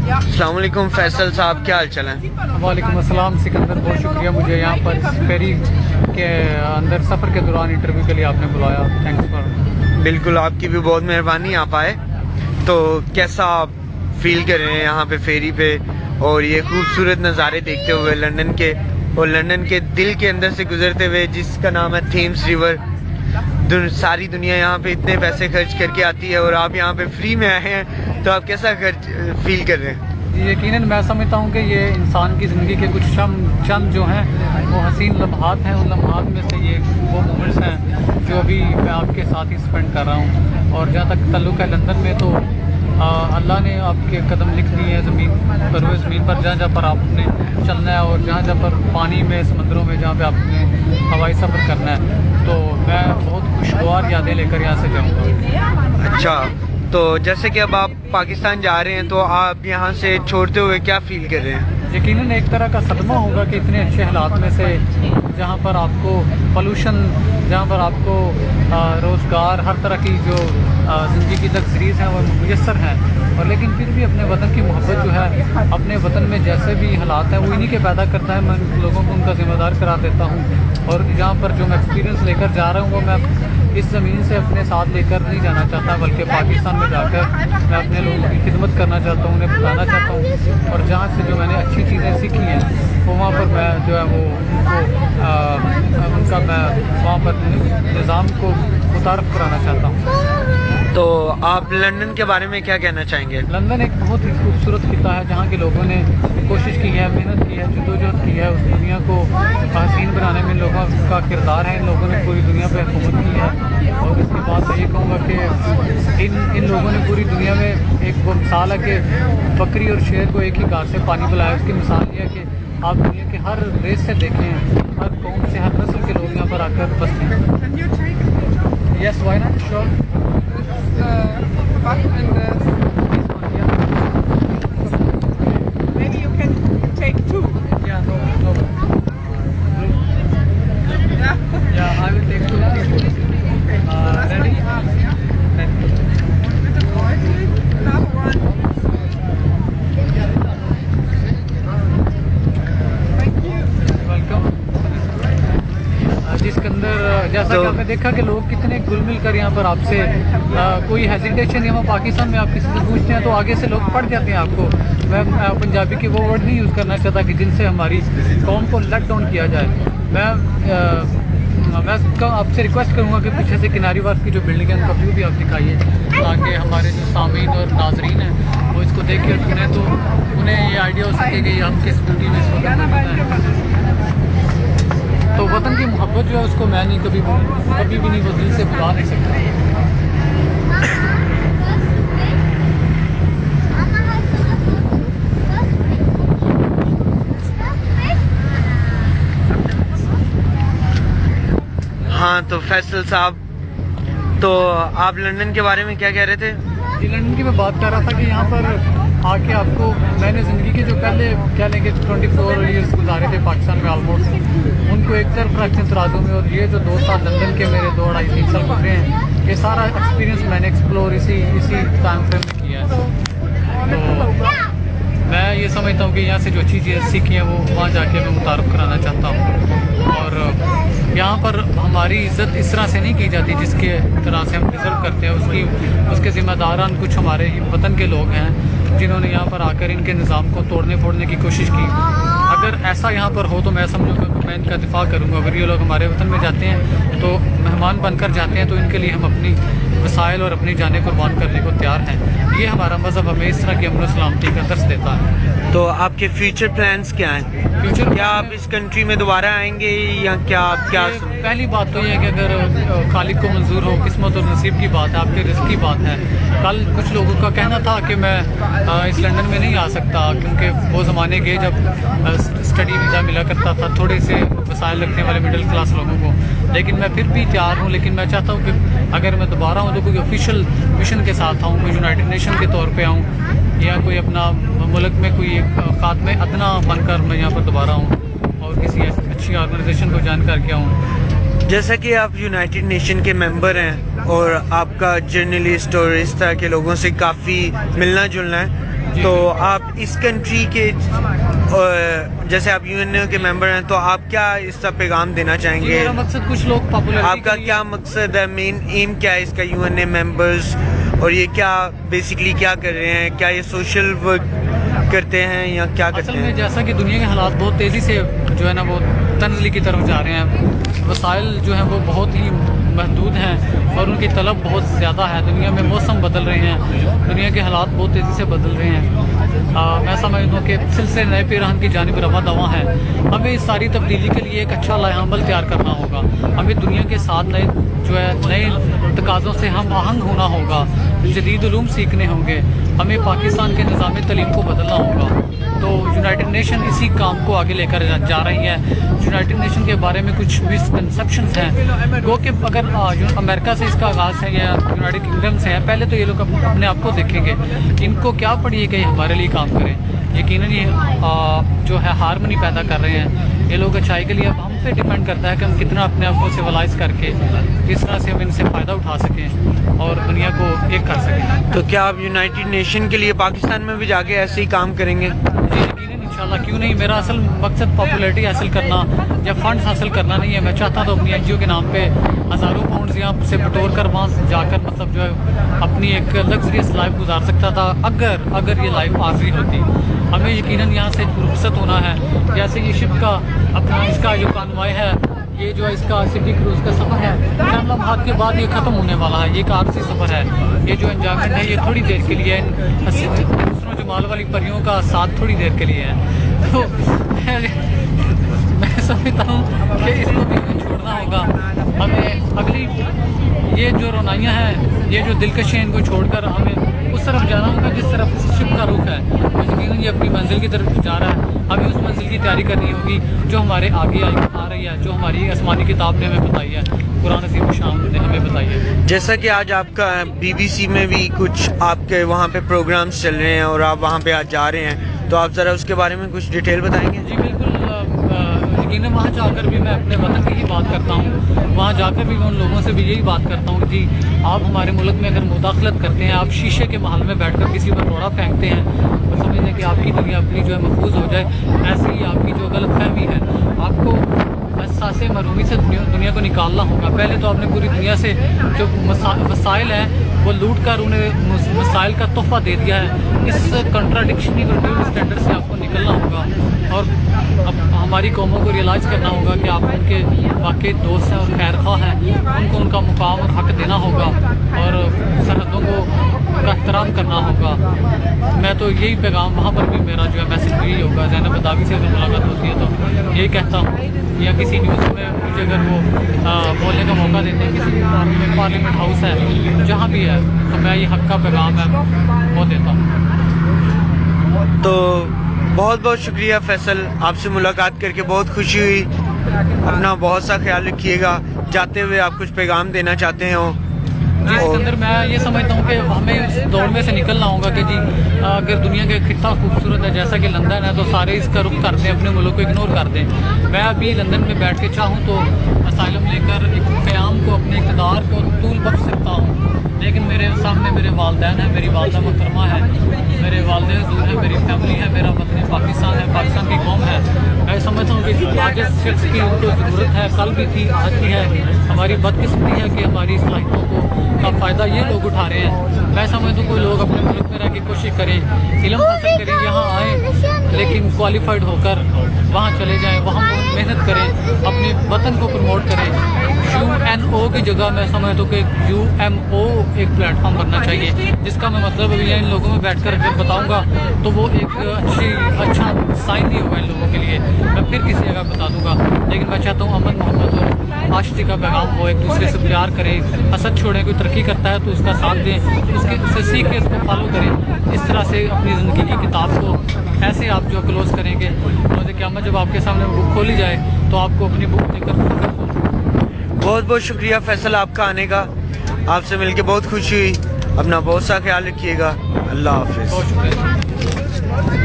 السلام علیکم فیصل صاحب، کیا حال چال ہے؟ وعلیکم السلام سکندر، بہت شکریہ مجھے یہاں پر اس فیری کے اندر سفر کے دوران انٹرویو کے لیے آپ نے بلایا. Thanks for. بالکل، آپ کی بھی بہت مہربانی. آپ آئے تو کیسا آپ فیل کر رہے ہیں یہاں پہ فیری پہ اور یہ خوبصورت نظارے دیکھتے ہوئے لندن کے، اور لندن کے دل کے اندر سے گزرتے ہوئے جس کا نام ہے تھیمس ریور. ساری دنیا یہاں پہ اتنے پیسے خرچ کر کے آتی ہے اور آپ یہاں پہ فری میں آئے ہیں، تو آپ کیسا فیل کر رہے ہیں؟ یقیناً میں سمجھتا ہوں کہ یہ انسان کی زندگی کے کچھ چند جو ہیں وہ حسین لمحات ہیں. ان لمحات میں سے یہ وہ مومنٹس ہیں جو ابھی میں آپ کے ساتھ ہی اسپینڈ کر رہا ہوں. اور جہاں تک تعلق ہے لندن میں، تو اللہ نے آپ کے قدم لکھ دیے ہیں زمین پر، ہوئے زمین پر جہاں پر آپ نے چلنا ہے، اور جہاں پر پانی میں، سمندروں میں جہاں پہ آپ نے ہوائی سفر کرنا ہے. تو میں بہت خوشگوار یادیں لے کر یہاں سے جاؤں گا. اچھا، تو جیسے کہ اب آپ پاکستان جا رہے ہیں تو آپ یہاں سے چھوڑتے ہوئے کیا فیل کر رہے ہیں؟ یقیناً ایک طرح کا صدمہ ہوگا کہ اتنے اچھے حالات میں سے، جہاں پر آپ کو پولوشن، جہاں پر آپ کو روزگار، ہر طرح کی جو زندگی کی لگژریز ہیں وہ میسر ہیں، اور لیکن پھر بھی اپنے وطن کی محبت جو ہے، اپنے وطن میں جیسے بھی حالات ہیں وہ انہی کے پیدا کرتا ہے. میں لوگوں کو ان کا ذمہ دار قرار دیتا ہوں، اور جہاں پر جو میں ایکسپیرینس لے کر جا رہا ہوں وہ میں اس زمین سے اپنے ساتھ لے کر نہیں جانا چاہتا، بلکہ پاکستان میں جا کر میں اپنے لوگوں کی خدمت کرنا چاہتا ہوں، انہیں بتانا چاہتا ہوں، اور جہاں سے جو میں نے اچھی چیزیں سیکھی ہیں وہ وہاں پر میں جو ہے وہ ان کا میں وہاں پر نظام کو متعارف کرانا چاہتا ہوں. تو آپ لندن کے بارے میں کیا کہنا چاہیں گے؟ لندن ایک بہت ہی خوبصورت خطہ ہے جہاں کے لوگوں نے کوشش کی ہے، محنت کی ہے، جدوجہد کی ہے. اس دنیا کو حسین بنانے میں ان لوگوں کا کردار ہے. ان لوگوں نے پوری دنیا پہ حکومت کی ہے، اور اس کے بعد میں یہ کہوں گا کہ ان لوگوں نے پوری دنیا میں ایک وہ مثال ہے کہ بکری اور شیر کو ایک ہی گھاس سے پانی پلایا. اس کی مثال یہ ہے کہ آپ دنیا کے ہر ریس سے دیکھیں، ہر قوم سے، ہر نسل کے لوگ یہاں پر آ کر بستے ہیں. یس وائی ناٹ، شور. Maybe you can take two. Yeah, no. Yeah, I will take 2, 3, 4. Ready? Another one. Thank you. Welcome. جس کے اندر جیسا کہ آپ نے دیکھا کہ لوگ کتنے گل مل کر یہاں پر آپ سے کوئی ہیزیٹیشن نہیں. وہاں پاکستان میں آپ کسی سے پوچھتے ہیں تو آگے سے لوگ پڑھ جاتے ہیں آپ کو. میں پنجابی کے وہ ورڈ نہیں یوز کرنا چاہتا کہ جن سے ہماری قوم کو لیٹ ڈاؤن کیا جائے. میں آپ سے ریکویسٹ کروں گا کہ پیچھے سے کناری واس کی جو بلڈنگ ہے ان کا ویو بھی آپ دکھائیے، تاکہ ہمارے جو سامعین اور ناظرین ہیں وہ اس کو دیکھ کے سنیں تو انہیں یہ آئیڈیا ہو سکے کہ ہم کس بلڈنگ میں اس وقت موجود ہیں. تو وطن کی محبت جو ہے اس کو میں نہیں کبھی بھی نہیں وہ دل سے بھلا نہیں سکتا. ہاں، تو فیصل صاحب، تو آپ لندن کے بارے میں کیا کہہ رہے تھے؟ جی، لندن کی میں بات کر رہا تھا کہ یہاں پر آ کے آپ کو میں نے زندگی کے جو پہلے کیا لیں گے 24 ایئرس گزارے تھے پاکستان میں آلموسٹ، ان کو ایک طرف رکھتے ہیں ترازوں میں، اور یہ جو 2 سال لندن کے میرے 2-2.5-3 سال گزرے ہیں، یہ سارا ایکسپیرینس میں نے ایکسپلور اسی ٹائم فریم میں کیا ہے. تو میں یہ سمجھتا ہوں کہ یہاں سے جو اچھی چیزیں سیکھی ہیں وہ وہاں جا کے میں متعارف کرانا چاہتا ہوں. اور یہاں پر ہماری عزت اس طرح سے نہیں کی جاتی جس کے طرح سے ہم ڈیزرو کرتے ہیں. اس کے ذمہ داران کچھ ہمارے ہی وطن کے لوگ ہیں جنہوں نے یہاں پر آ کر ان کے نظام کو توڑنے پھوڑنے کی کوشش کی. اگر ایسا یہاں پر ہو تو میں سمجھوں گا کہ میں ان کا دفاع کروں گا. اگر یہ لوگ ہمارے وطن میں جاتے ہیں تو مہمان بن کر جاتے ہیں، تو ان کے لیے ہم اپنی وسائل اور اپنی جانیں قربان کرنے کو تیار ہیں. یہ ہمارا مذہب ہمیں اس طرح کی امن و سلامتی کا درس دیتا ہے. تو آپ کے فیوچر پلانس کیا ہیں؟ کیا آپ اس کنٹری میں دوبارہ آئیں گے یا کیا آپ کیا؟ پہلی بات تو یہ ہے کہ اگر خالق کو منظور ہو، قسمت اور نصیب کی بات ہے، آپ کے رزق کی بات ہے. کل کچھ لوگوں کا کہنا تھا کہ میں اس لندن میں نہیں آ سکتا، کیونکہ وہ زمانے گئے جب اسٹڈی ویزا ملا کرتا تھا تھوڑے سے وسائل رکھنے والے مڈل کلاس لوگوں کو. لیکن میں پھر بھی تیار ہوں. لیکن میں چاہتا ہوں کہ اگر میں دوبارہ ہوں تو کوئی آفیشیل مشن کے ساتھ آؤں، کوئی یونائٹڈ نیشن کے طور پہ آؤں، یا کوئی اپنا ملک میں کوئی خاتمِ ادنا بن کر میں یہاں پر دوبارہ ہوں اور کسی اچھی آرگنائزیشن کو جوائن کر کے آؤں. جیسا کہ آپ یونائٹڈ نیشن کے ممبر ہیں اور آپ کا جرنلسٹ اور اس طرح کے لوگوں سے کافی ملنا جلنا ہے، تو آپ اس کنٹری کے جیسے آپ یو این او کے ممبر ہیں تو آپ کیا اس کا پیغام دینا چاہیں گے؟ میرا مقصد کچھ لوگ پاپولرٹی آپ کا کیا مقصد ہے، مین ایم کیا ہے اس کا یو این اے ممبرز، اور یہ کیا بیسیکلی کیا کر رہے ہیں؟ کیا یہ سوشل ورک کرتے ہیں یا کیا کرتے اصل میں ہیں؟ جیسا کہ دنیا کے حالات بہت تیزی سے جو ہے نا وہ تنزلی کی طرف جا رہے ہیں، وسائل جو ہیں وہ بہت ہی محدود ہیں اور ان کی طلب بہت زیادہ ہے. دنیا میں موسم بدل رہے ہیں، دنیا کے حالات بہت تیزی سے بدل رہے ہیں. میں سمجھتا ہوں کہ سلسلے نئے پیراہن کی جانب رواں دواں ہے. ہمیں اس ساری تبدیلی کے لیے ایک اچھا لائحہ عمل تیار کرنا ہوگا. ہمیں دنیا کے ساتھ نئے تقاضوں سے ہم آہنگ ہونا ہوگا، جدید علوم سیکھنے ہوں گے. ہمیں پاکستان کے نظام تعلیم کو بدلنا ہوگا. تو یونائٹڈ نیشن اسی کام کو آگے لے کر جا رہی ہے. یونائٹڈ نیشن کے بارے میں کچھ مسکنسیپشنز ہیں گو کہ اگر امریکہ سے اس کا آغاز ہے یا یونائٹڈ کنگڈم سے ہے، پہلے تو یہ لوگ اپنے آپ کو دیکھیں گے. ان کو کیا پڑی ہے کہ یہ ہمارے لیے کام کریں؟ یقیناً یہ جو ہے ہارمنی پیدا کر رہے ہیں. یہ لوگ اچھائی کے لیے اب ہم پہ ڈیپینڈ کرتا ہے کہ ہم کتنا اپنے آپ کو سیولائز کر کے کس طرح سے ہم ان سے فائدہ اٹھا سکیں اور دنیا کو ایک کر سکیں. تو کیا آپ یونائٹڈ نیشن کے لیے پاکستان میں بھی جا کے ایسے ہی کام کریں گے؟ جی یقیناً انشاءاللہ، کیوں نہیں. میرا اصل مقصد پاپولیرٹی حاصل کرنا یا فنڈز حاصل کرنا نہیں ہے. میں چاہتا تو اپنی این جی او کے نام پہ ہزاروں پاؤنڈز یہاں سے بٹور کر وہاں جا کر مطلب جو ہے اپنی ایک لگژریس لائف گزار سکتا تھا اگر یہ لائف عارضی ہوتی. ہمیں یقیناً یہاں سے رخصت ہونا ہے. جیسے یہ شپ کا اپنا اس کا جو کانوائے ہے، یہ جو اس کا سٹی کروز کا سفر ہے، چند لمحات کے بعد یہ ختم ہونے والا ہے. یہ ایک عارضی سفر ہے. یہ جو انجوائمنٹ ہے یہ تھوڑی دیر کے لیے ہے. دوسروں جمال والی پریوں کا ساتھ تھوڑی دیر کے لیے ہے. تو میں سمجھتا ہوں کہ اس کو بھی چھوڑنا ہوگا. ہمیں اگلی یہ جو رونائیاں ہیں، یہ جو دلکشیں، ان کو چھوڑ کر ہمیں اس طرف جانا ہوگا جس طرف شپ کا رخ ہے. یقیناً یہ اپنی منزل کی طرف جا رہا ہے. ہمیں اس منزل کی تیاری کرنی ہوگی جو ہمارے آگے آ رہی ہے، جو ہماری آسمانی کتاب نے ہمیں بتائی ہے، قرآن عظیم الشان نے ہمیں بتائی ہے. جیسا کہ آج آپ کا بی بی سی میں بھی کچھ آپ کے وہاں پہ پروگرامز چل رہے ہیں اور آپ وہاں پہ آج جا رہے ہیں، تو آپ ذرا اس کے بارے میں کچھ ڈیٹیل بتائیں گے؟ جی بالکل. یقیناً وہاں جا کر بھی میں اپنے وطن کی ہی بات کرتا ہوں. وہاں جا کر بھی میں ان لوگوں سے بھی یہی بات کرتا ہوں کہ جی آپ ہمارے ملک میں اگر مداخلت کرتے ہیں، آپ شیشے کے محل میں بیٹھ کر کسی پر روڑا پھینکتے ہیں اور سمجھتے ہیں کہ آپ کی دنیا اپنی جو ہے محفوظ ہو جائے، ایسی ہی آپ کی جو غلط فہمی ہے. آپ کو احساس مرحومی سے دنیا کو نکالنا ہوگا. پہلے تو آپ نے پوری دنیا سے جو وسائل ہیں وہ لوٹ کر انہیں مسائل کا تحفہ دے دیا ہے. اس کنٹراڈکشنی اور ڈبل اسٹینڈرڈ سے آپ کو نکلنا ہوگا اور اب ہماری قوموں کو ریئلائز کرنا ہوگا کہ آپ ان کے واقعی دوست ہیں اور خیر خواہ ہیں. ان کو ان کا مقام اور حق دینا ہوگا اور سرحدوں کو کا احترام کرنا ہوگا. میں تو یہی پیغام وہاں پر بھی میرا جو ہے میسیج یہی ہوگا. زینب بداوی سے اگر ملاقات ہوتی ہے تو یہی کہتا ہوں، یا کسی نیوز میں مجھے اگر وہ بولنے کا موقع دیتے ہیں کسی پارلیمنٹ ہاؤس ہے جہاں بھی ہے، تو میں یہ حق کا پیغام ہے وہ دیتا ہوں. تو بہت بہت شکریہ فیصل، آپ سے ملاقات کر کے بہت خوشی ہوئی. اپنا بہت سا خیال رکھیے گا. جاتے ہوئے آپ کچھ پیغام دینا چاہتے ہیں؟ جی سکندر، میں یہ سمجھتا ہوں کہ ہمیں اس دور میں سے نکلنا ہوگا کہ جی اگر دنیا کا خطہ خوبصورت ہے جیسا کہ لندن ہے، تو سارے اس کا رخ کر دیں، اپنے ملک کو اگنور کر دیں. میں ابھی لندن میں بیٹھ کے چاہوں تو اسائلم لے کر ایک قیام کو، اپنے اقتدار کو طول بخش سکتا ہوں. لیکن میرے سامنے میرے والدین ہیں، میری والدہ محترمہ ہے، میرے والد حضور ہیں، میری فیملی ہے، میرا وطن پاکستان ہے، پاکستان کی قوم ہے. میں سمجھتا ہوں کہ آج اس شخص کی ان کو ضرورت ہے، کل بھی تھی، آج بھی ہے. ہماری بدقسمتی ہے کہ ہماری صلاحیتوں کا فائدہ یہ لوگ اٹھا رہے ہیں. میں سمجھتا ہوں کوئی لوگ اپنے ملک میں رہ کے کوشش کریں، علم حاصل کریں، یہاں آئیں لیکن کوالیفائڈ ہو کر وہاں چلے جائیں، وہاں محنت کریں، اپنے وطن کو پروموٹ کریں. UNO کی جگہ میں سمجھتا ہوں کہ UMO ایک پلیٹ فارم بننا چاہیے، جس کا میں مطلب ابھی ان لوگوں میں بیٹھ کر اگر بتاؤں گا تو وہ ایک اچھا سائن نہیں ہوگا ان لوگوں کے لیے. میں پھر کسی جگہ بتا دوں گا. لیکن میں چاہتا ہوں امن، محبت اور آشتی کا پیغام ہو، ایک دوسرے سے پیار کریں، حسد چھوڑیں. کوئی ترقی کرتا ہے تو اس کا ساتھ دیں، اس سے سیکھ کے اس کو فالو کریں. اس طرح سے اپنی زندگی کی کتاب کو ایسے آپ جو کلوز کریں گے، روز قیامت جب آپ کے سامنے بک کھولی جائے تو آپ کو اپنی بک دے کر فخر ہو. بہت بہت شکریہ فیصل آپ کا آنے کا. آپ سے مل کے بہت خوشی ہوئی. اپنا بہت سا خیال رکھیے گا. اللہ حافظ. بہت شکریہ.